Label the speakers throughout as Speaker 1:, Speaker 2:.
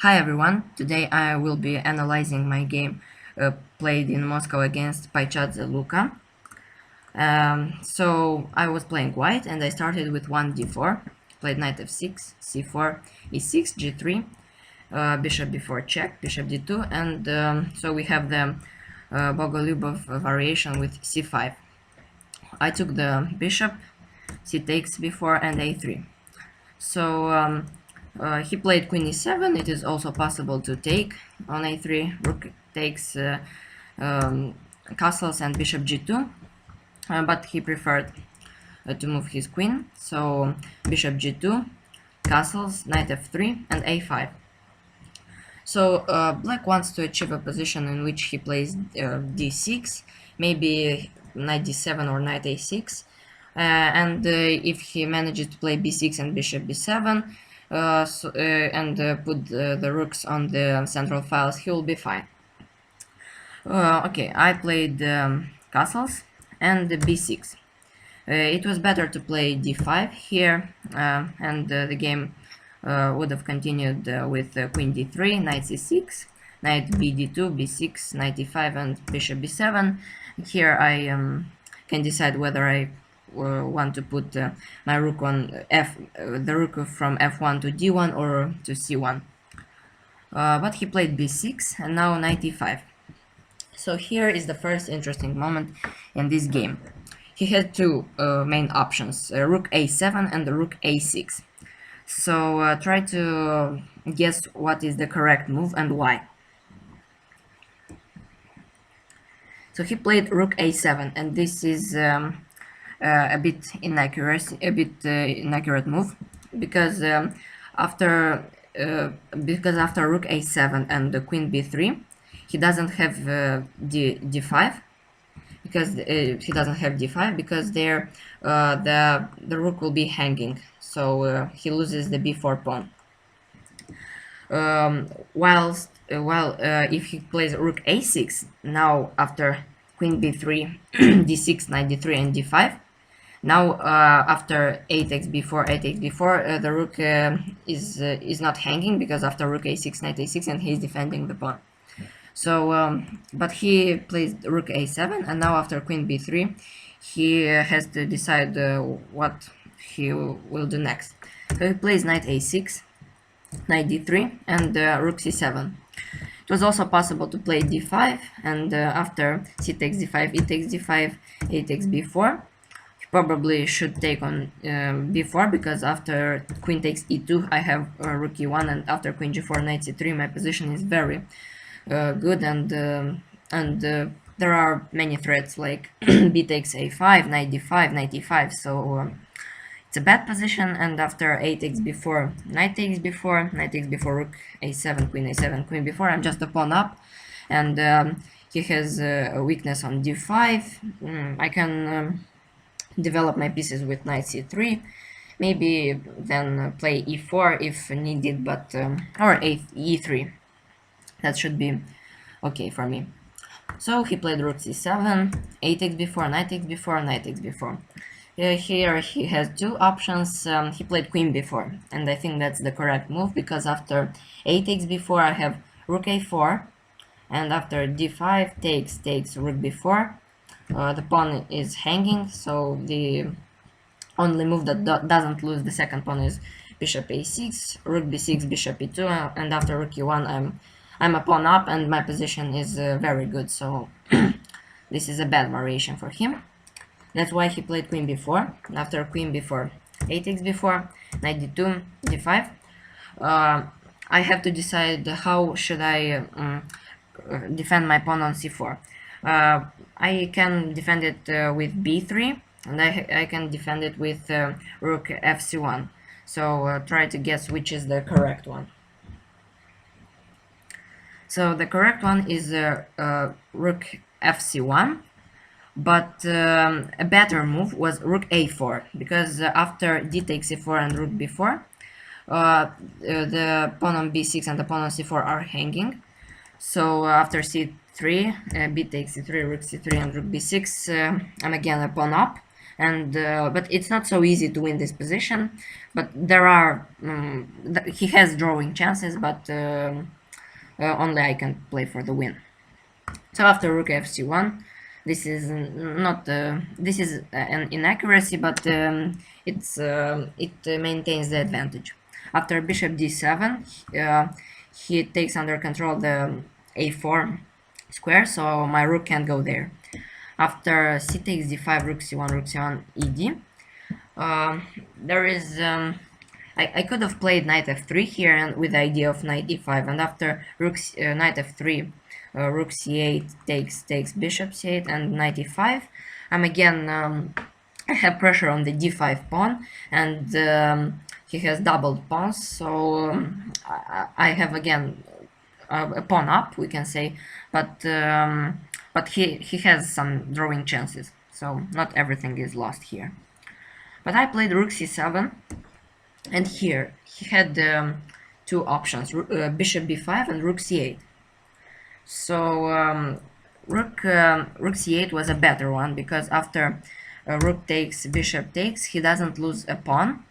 Speaker 1: Hi everyone, today I will be analyzing my game played in Moscow against Paichadze Luka. So I was playing white and I started with 1 d4, played knight f6, c4, e6, g3, bishop b4 check, bishop d2, and so we have the Bogolubov variation with c5. I took the bishop, c takes b4 and a3. So he played queen e7. It is also possible to take on a3. Rook takes um, castles and bishop g2, but he preferred to move his queen. So bishop g2, castles, knight f3, and a5. So black wants to achieve a position in which he plays d6, maybe knight d7 or knight a6. And if he manages to play b6 and bishop b7 and put the rooks on the central files, he will be fine. Okay, I played castles and b6. It was better to play d5 here, and the game would have continued with queen d3, knight c6, knight bd2, b6, knight e5, and bishop b7. Here I can decide whether I want to put my rook on the rook from f1 to d1 or to c1. But he played b6 and now knight e5. So here is the first interesting moment in this game. He had two main options, rook a7 and rook a6. So try to guess what is the correct move and why. So he played rook a7, and this is a bit inaccurate move because after rook a7 and the queen b3, he doesn't have d5 because he doesn't have d5 because there the rook will be hanging, so he loses the b4 pawn. While if he plays rook a6, now after queen b3, d6, knight d3, and d5, now after a takes b4, the rook is not hanging because after rook a6, knight a6, and he's defending the pawn. So, but he plays rook a7, and now after queen b3, he has to decide what he will do next. So he plays knight a6, knight d3, and rook c7. It was also possible to play d5, and after c takes d5, e takes d5, a takes b4. He probably should take on b4 because after queen takes e2, I have rook e1, and after queen g4, knight c3, my position is very good, and there are many threats like b takes a5, knight d5, knight e5, so it's a bad position. And after a takes b4, knight takes b4, knight takes b4, rook a7, queen b4, I'm just a pawn up, and he has a weakness on d5. I can develop my pieces with knight c3, maybe then play e4 if needed, but or e3. That should be okay for me. So he played rook c7, a takes b4, knight takes b4, knight takes b4. Here he has two options. He played queen b4, and I think that's the correct move because after a takes b4, I have rook a4, and after d5 takes rook b4. The pawn is hanging, so the only move that doesn't lose the second pawn is bishop a6, rook b6, bishop e2, and after rook e1, I'm a pawn up, and my position is very good, so this is a bad variation for him. That's why he played queen b4. After queen b4, a takes b4, knight d2, d5. I have to decide how should I defend my pawn on c4. I can defend it with b3, and I can defend it with rook fc1. So try to guess which is the correct one. So the correct one is rook fc1, but a better move was rook a4, because after d takes c4 and rook b4, the pawn on b6 and the pawn on c4 are hanging. So after c3, b takes c3, rook c3, and rook b6, I'm again a pawn up, and but it's not so easy to win this position. But there are he has drawing chances, but only I can play for the win. So after rook fc1, this is not this is an inaccuracy, but it maintains the advantage. After bishop d7, he takes under control the a4 square, so my rook can't go there. After c takes d5, rook c1, rook c1, ed, there is I could have played knight f3 here and with the idea of knight d5, and after knight f3, rook c8 takes bishop c8 and knight e5. I'm again I have pressure on the d5 pawn, and he has doubled pawns, so I have again a pawn up, we can say, but he has some drawing chances, so not everything is lost here. But I played rook c7, and here he had two options, bishop b5 and rook c8. So rook c8 was a better one, because after rook takes, bishop takes, he doesn't lose a pawn,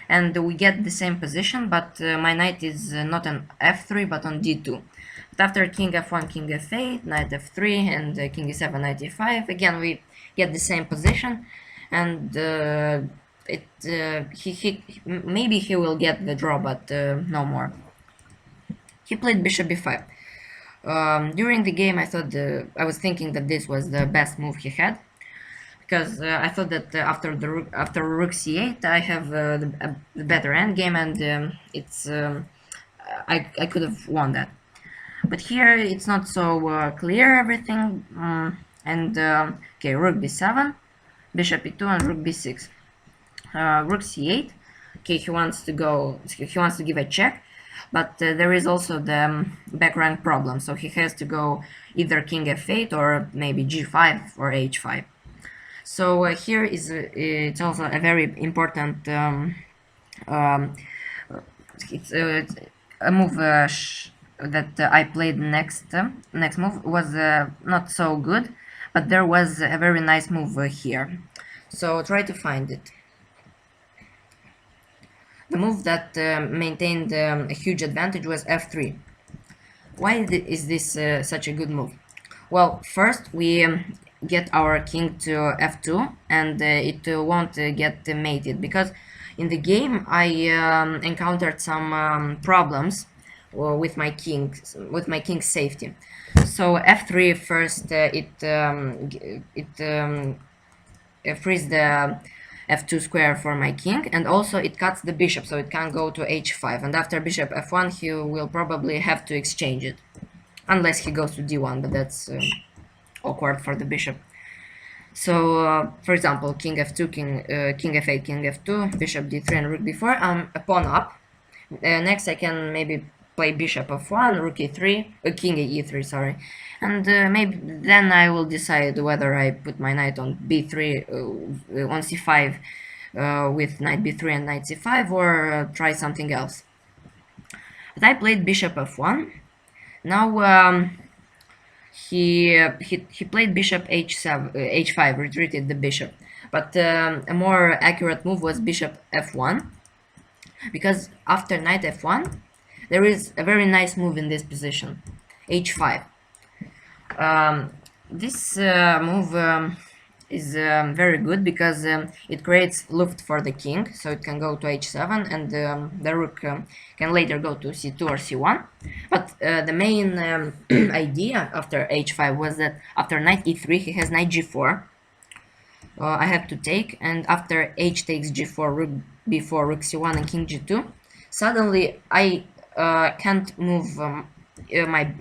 Speaker 1: and we get the same position, but my knight is not on f3 but on d2. But after king f1, king f8, knight f3, and king e7, knight e5, again we get the same position, and maybe he will get the draw, but no more. He played bishop b5. During the game, I was thinking that this was the best move he had, because I thought that after rook c8, I have the better endgame, and I could have won that. But here it's not so clear everything, and okay, rook b7, bishop e2, and rook b6. Rook c8. Okay, he wants to give a check, but there is also the back rank problem, so he has to go either king f8 or maybe g5 or h5. So here is it's also a very important it's a move that I played next move was not so good, but there was a very nice move here, so try to find it. The move that maintained a huge advantage was f3. Why is this such a good move? Well, first we get our king to f2, and it won't get mated, because in the game I encountered some problems with my king's safety. So f3 first, it frees the f2 square for my king, and also it cuts the bishop, so it can't go to h5, and after bishop f1 he will probably have to exchange it, unless he goes to d1, but that's awkward for the bishop. So for example, king f2, king f8, king f2, bishop d3, and rook d4, I'm a pawn up. Next I can maybe play bishop f1, rook e3, king e3, sorry, and maybe then I will decide whether I put my knight on b3, on c5 with knight b3 and knight c5, or try something else. But I played bishop f1. Now he played bishop h7, h5, retreated the bishop. But a more accurate move was bishop f1, because after knight f1 there is a very nice move in this position, h5. This move is very good, because it creates luft for the king, so it can go to h7, and the rook can later go to c2 or c1. But the main idea after h5 was that after knight e3 he has knight g4. I have to take, and after h takes g4, rook b4, rook c1, and king g2, suddenly I can't move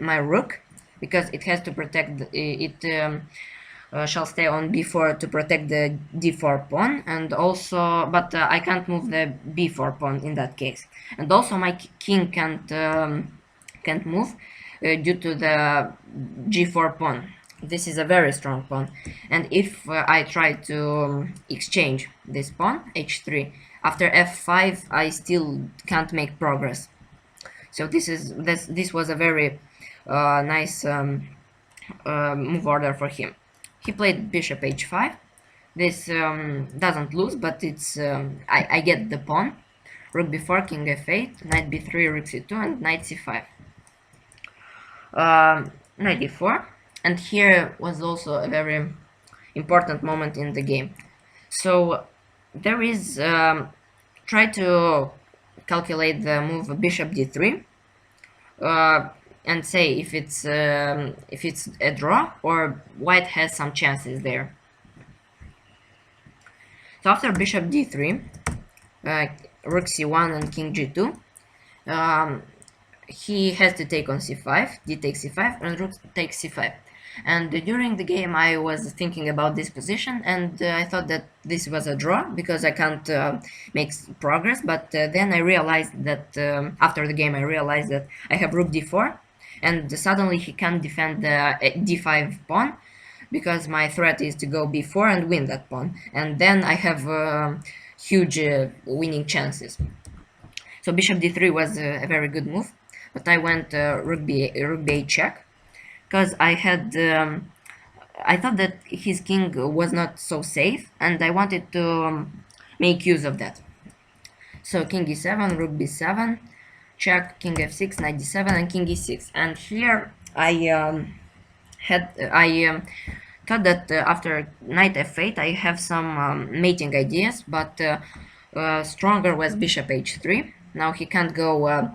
Speaker 1: my rook, because it has to protect shall stay on b4 to protect the d4 pawn, and also, but I can't move the b4 pawn in that case, and also my king can't move due to the g4 pawn. This is a very strong pawn, and if I try to exchange this pawn, h3, after f5 I still can't make progress. So this was a very nice move order for him. He played bishop h5, This doesn't lose, but it's I get the pawn. Rook b4, king f8, knight b3, rook c2, and knight c5. Knight d4, and here was also a very important moment in the game. So there is try to calculate the move bishop d3 and say if it's a draw or white has some chances there. So after bishop d3, rook c1 and king g2, he has to take on c5, d takes c5, and rook takes c5. And during the game I was thinking about this position, and I thought that this was a draw because I can't make progress, but then I realized that after the game I realized that I have rook d4, and suddenly he can't defend the d5 pawn, because my threat is to go b4 and win that pawn, and then I have huge winning chances. So bishop d3 was a very good move, but I went rook b8 check, because I thought that his king was not so safe, and I wanted to make use of that. So king e7, rook b7, check, king f6, knight d7, and king e6. And here I thought that after knight f8 I have some mating ideas, but stronger was bishop h3. Now he can't go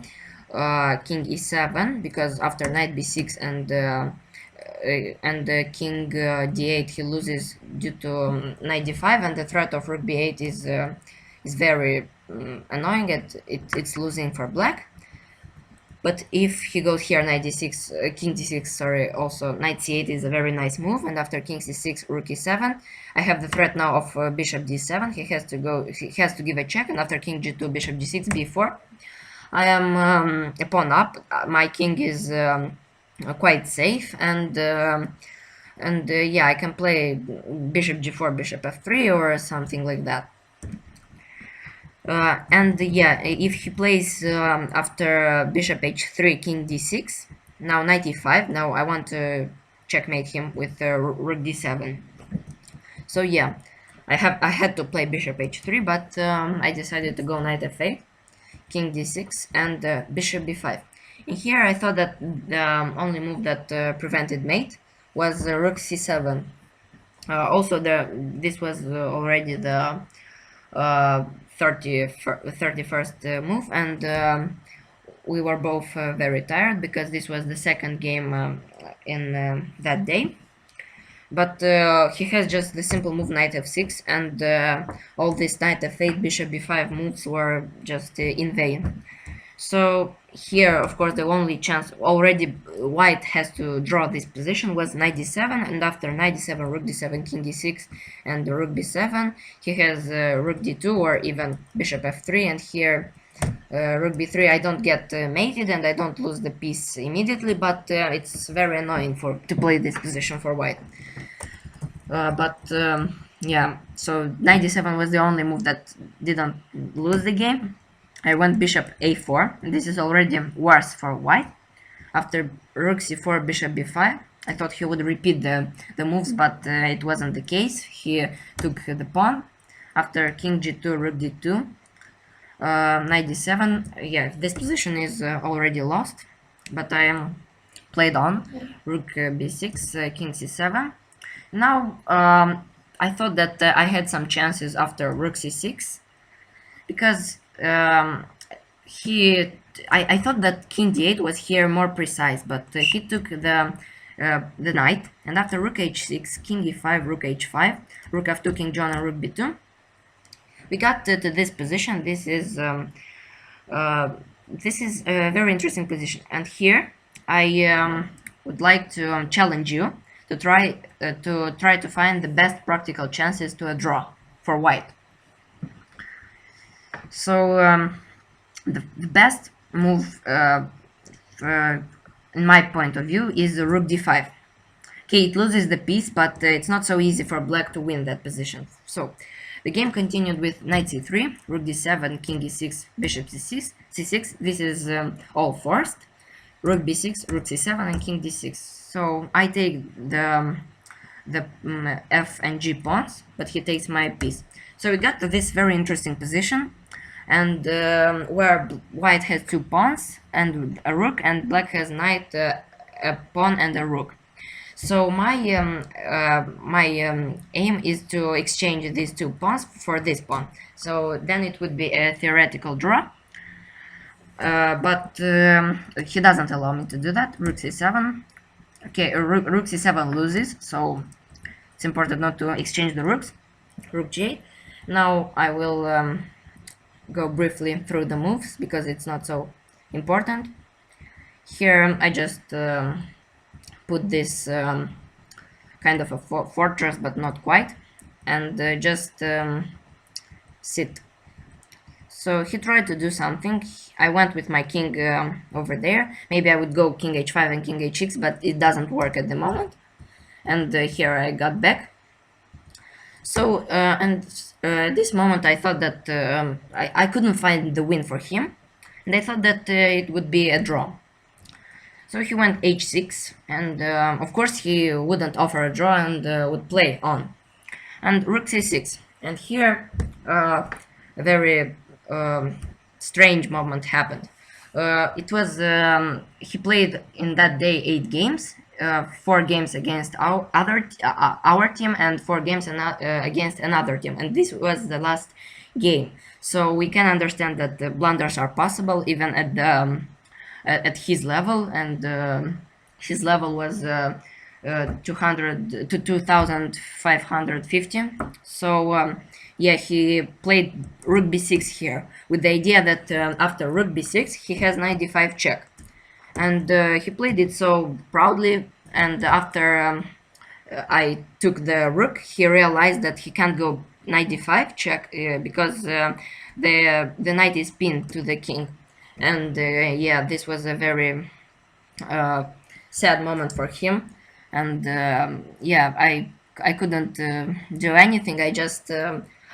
Speaker 1: king e7, because after knight b6 and king d8 he loses due to knight d5, and the threat of rook b8 is very annoying. It's losing for black. But if he goes here knight d6, king d6, sorry, also knight c8 is a very nice move, and after king c6, rook e7, I have the threat now of bishop d7. He has to give a check, and after king g2, bishop d6, b4. I am a pawn up. My king is quite safe, and yeah, I can play bishop g4, bishop f3, or something like that. And yeah, if he plays after bishop h3, king d6, now knight e5. Now I want to checkmate him with rook d7. So yeah, I had to play bishop h3, but I decided to go knight f8, king d6, and bishop b5. And here I thought that the only move that prevented mate was rook c7. Also, this was already the 31st move, and we were both very tired because this was the second game in that day. But he has just the simple move knight f6, and all this knight f8, bishop b5 moves were just in vain. So here, of course, the only chance already white has to draw this position was knight d7, and after knight d7, rook d7, king d6, and rook b7, he has rook d2 or even bishop f3, and here rook b3 I don't get mated and I don't lose the piece immediately, but it's very annoying to play this position for white. Yeah, so knight d7 was the only move that didn't lose the game. I went bishop a4, and this is already worse for white. After rook c4, bishop b5, I thought he would repeat the moves, but it wasn't the case. He took the pawn. After king g2, rook d2, knight d7. Yeah, this position is already lost, but I am played on. Rook b6, king c7. Now, I thought that I had some chances after rook c6, because I thought that king d8 was here more precise, but he took the knight, and after rook h6, king e5, rook h5, rook f2, king john, and rook b2, we got to this position. This is a very interesting position, and here I would like to challenge you to try to find the best practical chances to a draw for white. So the best move, in my point of view, is rook d5. Okay, it loses the piece, but it's not so easy for black to win that position. So the game continued with knight c3, rook d7, king e6, bishop c6. This is all forced. Rook b6, rook c7, and king d6. So I take the the f and g pawns, but he takes my piece. So we got to this very interesting position, and where white has two pawns and a rook, and black has knight, a pawn and a rook. So my aim is to exchange these two pawns for this pawn. So then it would be a theoretical draw. But he doesn't allow me to do that. Rook c7. Okay, rook c7 loses, so it's important not to exchange the rooks. Rook g8. Now I will go briefly through the moves because it's not so important. Here I just put this kind of a fortress, but not quite, and just sit. So he tried to do something. I went with my king over there. Maybe I would go king h5 and king h6, but it doesn't work at the moment. And here I got back. So at this moment I thought that I couldn't find the win for him, and I thought that it would be a draw. So he went h6, and of course he wouldn't offer a draw and would play on. And rook c6. And here a very strange moment happened. It was he played in that day 8 games, 4 games against our team and 4 games against another team, and this was the last game. So we can understand that the blunders are possible even at the at his level, and his level was 200 to 2550. So yeah, he played rook b6 here with the idea that after rook b6 he has knight d5 check, and he played it so proudly, and after I took the rook, he realized that he can't go knight d5 check because the knight is pinned to the king. And yeah, this was a very sad moment for him, and yeah, I couldn't do anything. I just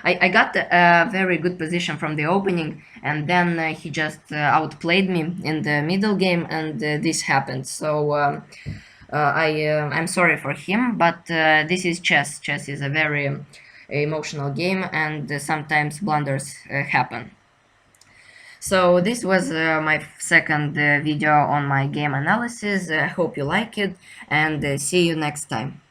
Speaker 1: I got a very good position from the opening, and then he just outplayed me in the middle game, and this happened. So I'm sorry for him, but this is chess. Chess is a very emotional game, and sometimes blunders happen. So this was my second video on my game analysis. I hope you like it, and see you next time.